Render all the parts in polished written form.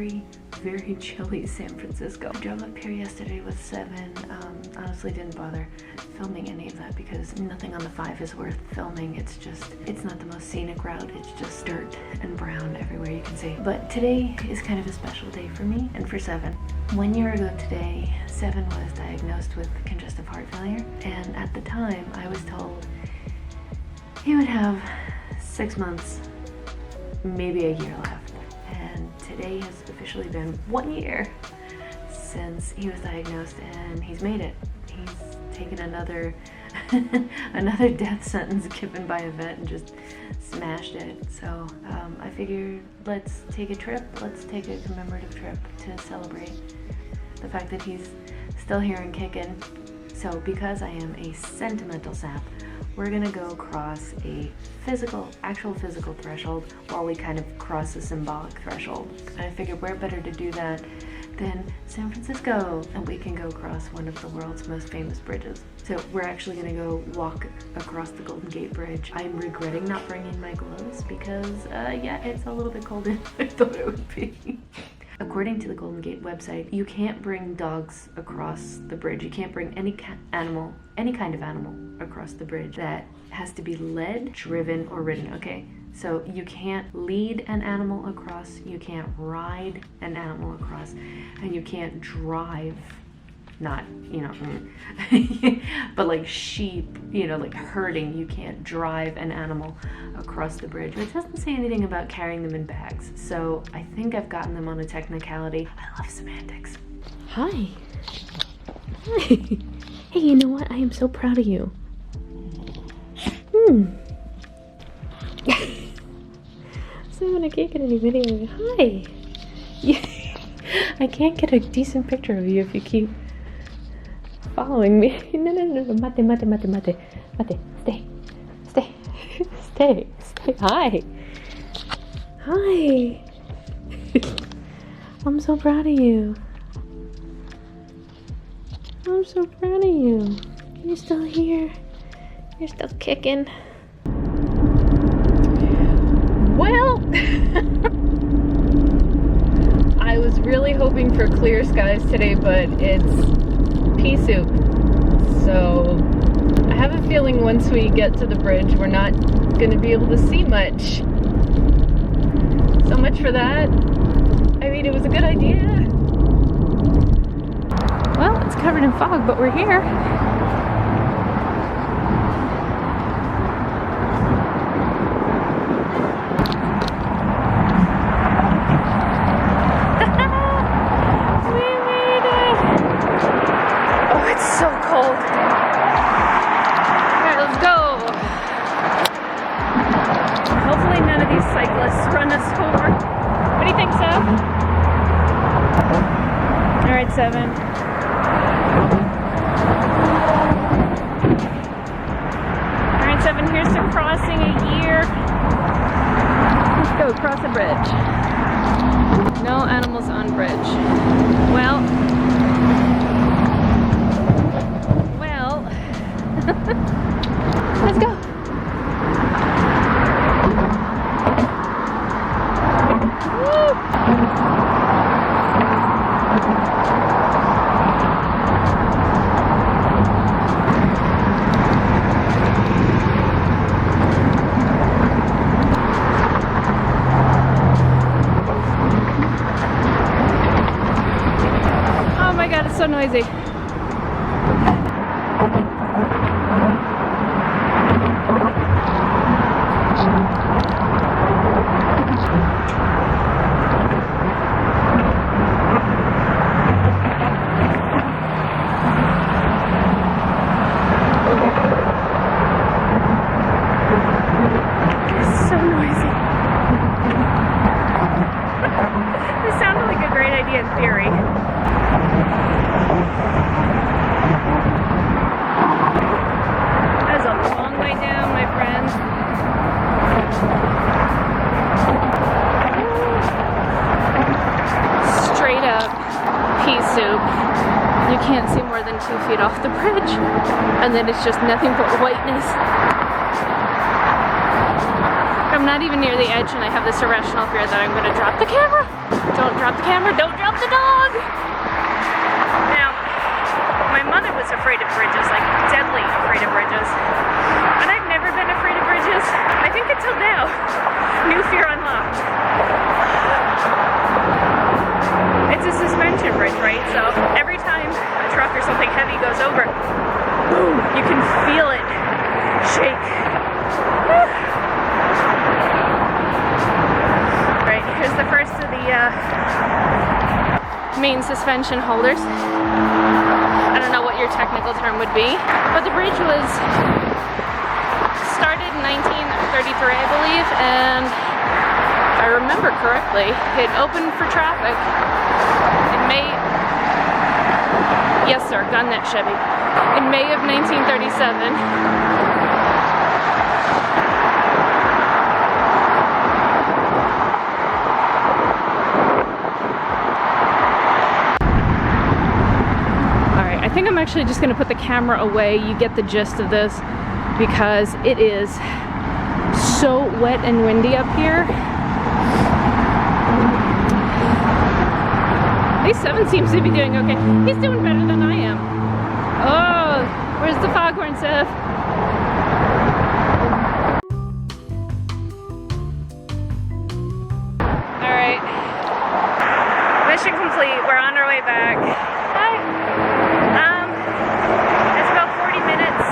very, very chilly San Francisco. I drove up here yesterday with 7. Honestly didn't bother filming any of that because nothing on the 5 is worth filming. It's not the most scenic route. It's just dirt and brown everywhere you can see. But today is kind of a special day for me and for 7. 1 year ago today, 7 was diagnosed with congestive heart failure, and at the time I was told he would have 6 months, maybe a year left. And today has officially been 1 year since he was diagnosed, and he's made it. He's taken another another death sentence given by a vet and just smashed it. So I figured let's take a trip. Let's take a commemorative trip to celebrate the fact that he's still here and kicking. So because I am a sentimental sap, we're gonna go across a actual physical threshold while we kind of cross a symbolic threshold. And I figured where better to do that than San Francisco, and we can go across one of the world's most famous bridges. So we're actually gonna go walk across the Golden Gate Bridge. I'm regretting not bringing my gloves because yeah, it's a little bit colder than I thought it would be. According to the Golden Gate website, you can't bring dogs across the bridge. You can't bring any kind of animal across the bridge. That has to be led, driven, or ridden, okay? So you can't lead an animal across, you can't ride an animal across, and you can't drive, not, you know, but like sheep, you know, like herding, you can't drive an animal across the bridge. It doesn't say anything about carrying them in bags, so I think I've gotten them on a technicality. I love semantics. Hi. Hi. Hey, you know what? I am so proud of you. Simon, I can't get any video. Hi. I can't get a decent picture of you if you keep following me. No. Mate. Stay. Hi. I'm so proud of you. I'm so proud of you. You're still here. You're still kicking. Well, I was really hoping for clear skies today, but it's pea soup. So I have a feeling once we get to the bridge, we're not going to be able to see much. So much for that. I mean, it was a good idea. Well, it's covered in fog, but we're here. Across the bridge. No animals on bridge. Well, let's go. So noisy. It's so noisy. This sounded like a great idea in theory. That's a long way down, my friends. Straight up pea soup. You can't see more than 2 feet off the bridge, and then it's just nothing but whiteness. I'm I'm not even near the edge and I have this irrational fear that I'm gonna drop the camera. Don't drop the camera, don't drop the dog! Now, my mother was afraid of bridges, like deadly afraid of bridges. And I've never been afraid of bridges, I think until now. New fear unlocked. It's a suspension bridge, right? So every time a truck or something heavy goes over, boom, you can feel it shake. Right, here's the first of the main suspension holders. I don't know what your technical term would be, but the bridge was started in 1933, I believe, and if I remember correctly, it opened for traffic in May. Yes, sir, gun that Chevy. In May of 1937. I think I'm actually just going to put the camera away. You get the gist of this because it is so wet and windy up here. At least 7 seems to be doing okay. He's doing better than I am. Oh, where's the foghorn, Seth? All right, mission complete. We're on our way back. It's about 40 minutes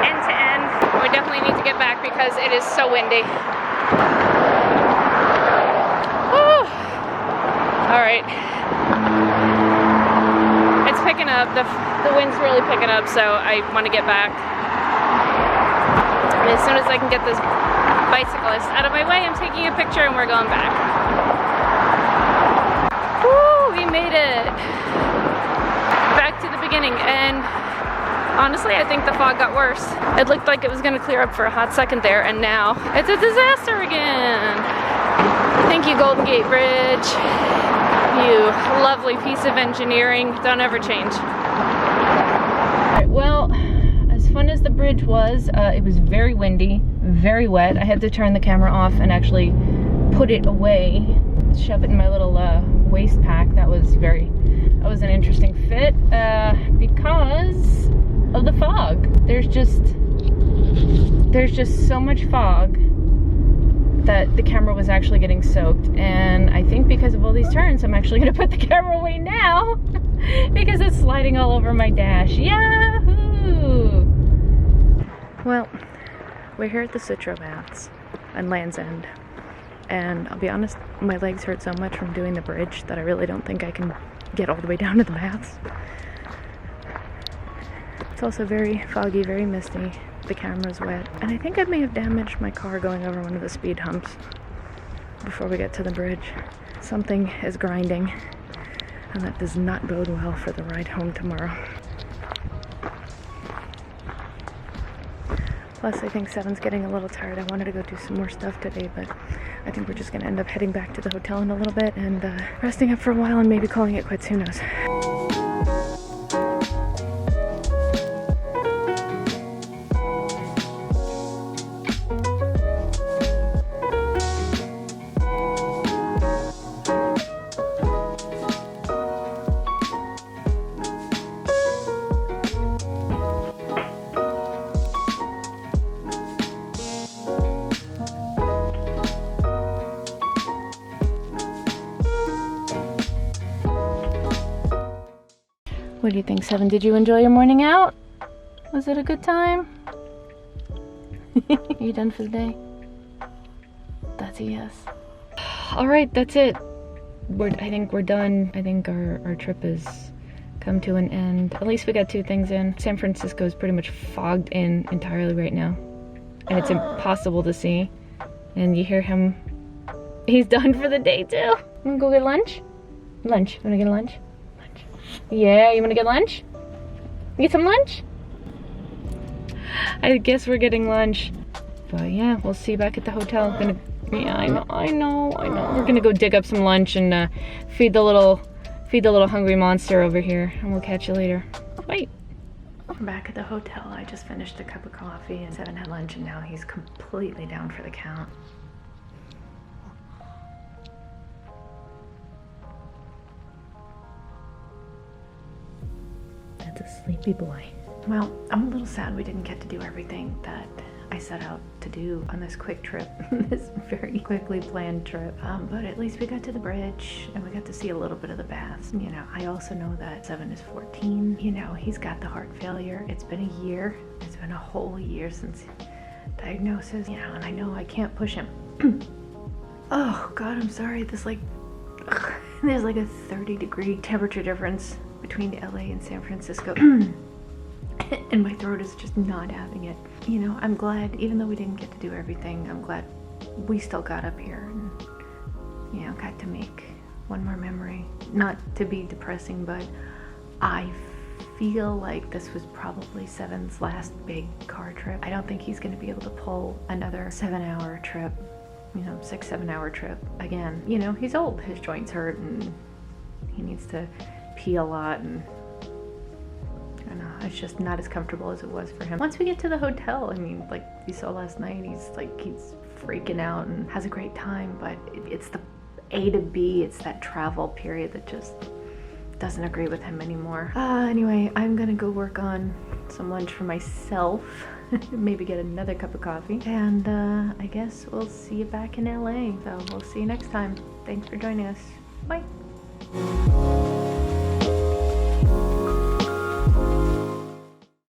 end to end. We definitely need to get back because it is so windy. Woo. All right. It's picking up. The wind's really picking up, so I want to get back. And as soon as I can get this bicyclist out of my way, I'm taking a picture and we're going back. Woo, we made it. Back to the beginning, and honestly I think the fog got worse. It looked like it was going to clear up for a hot second there, and now it's a disaster again. Thank you, Golden Gate Bridge. You lovely piece of engineering. Don't ever change. Right, well, as fun as the bridge was, it was very windy, very wet. I had to turn the camera off and actually put it away, shove it in my little waist pack. That was an interesting fit because of the fog. There's just so much fog that the camera was actually getting soaked, and I think because of all these turns I'm actually going to put the camera away now because it's sliding all over my dash. Yahoo! Well, we're here at the Citro Baths on Land's End, and I'll be honest, my legs hurt so much from doing the bridge that I really don't think I can get all the way down to the baths. It's also very foggy, very misty. The camera's wet, and I think I may have damaged my car going over one of the speed humps before we get to the bridge. Something is grinding, and that does not bode well for the ride home tomorrow. Plus, I think 7's getting a little tired. I wanted to go do some more stuff today, but I think we're just going to end up heading back to the hotel in a little bit and resting up for a while and maybe calling it quits. Who knows? What do you think, 7? Did you enjoy your morning out? Was it a good time? Are you done for the day? That's a yes. Alright, that's it. I think we're done. I think our trip has come to an end. At least we got 2 things in. San Francisco is pretty much fogged in entirely right now. And it's impossible to see. And you hear him. He's done for the day too. Wanna go get lunch? Lunch. Wanna get lunch? Yeah, you wanna get lunch? Get some lunch? I guess we're getting lunch. But yeah, we'll see you back at the hotel. Yeah, I know. We're gonna go dig up some lunch and feed the little hungry monster over here, and we'll catch you later. Bye. We're back at the hotel. I just finished a cup of coffee and 7 had lunch, and now he's completely down for the count. That's a sleepy boy. Well, I'm a little sad we didn't get to do everything that I set out to do on this quick trip, this very quickly planned trip. But at least we got to the bridge and we got to see a little bit of the baths. You know, I also know that 7 is 14. You know, he's got the heart failure. It's been a year. It's been a whole year since diagnosis, you know, and I know I can't push him. Oh God, I'm sorry. There's like a 30-degree temperature difference between LA and San Francisco. And my throat is just not having it. You know, I'm glad, even though we didn't get to do everything, I'm glad we still got up here and, you know, got to make one more memory. Not to be depressing, but I feel like this was probably 7's last big car trip. I don't think he's going to be able to pull another 7-hour trip, you know, 6-7-hour trip again. You know, he's old, his joints hurt, and he needs to pee a lot, and I don't know, it's just not as comfortable as it was for him. Once we get to the hotel, I mean, like you saw last night, he's freaking out and has a great time, but it's the A to B, it's that travel period that just doesn't agree with him anymore. Anyway, I'm gonna go work on some lunch for myself, maybe get another cup of coffee, and I guess we'll see you back in LA. So we'll see you next time. Thanks for joining us. Bye.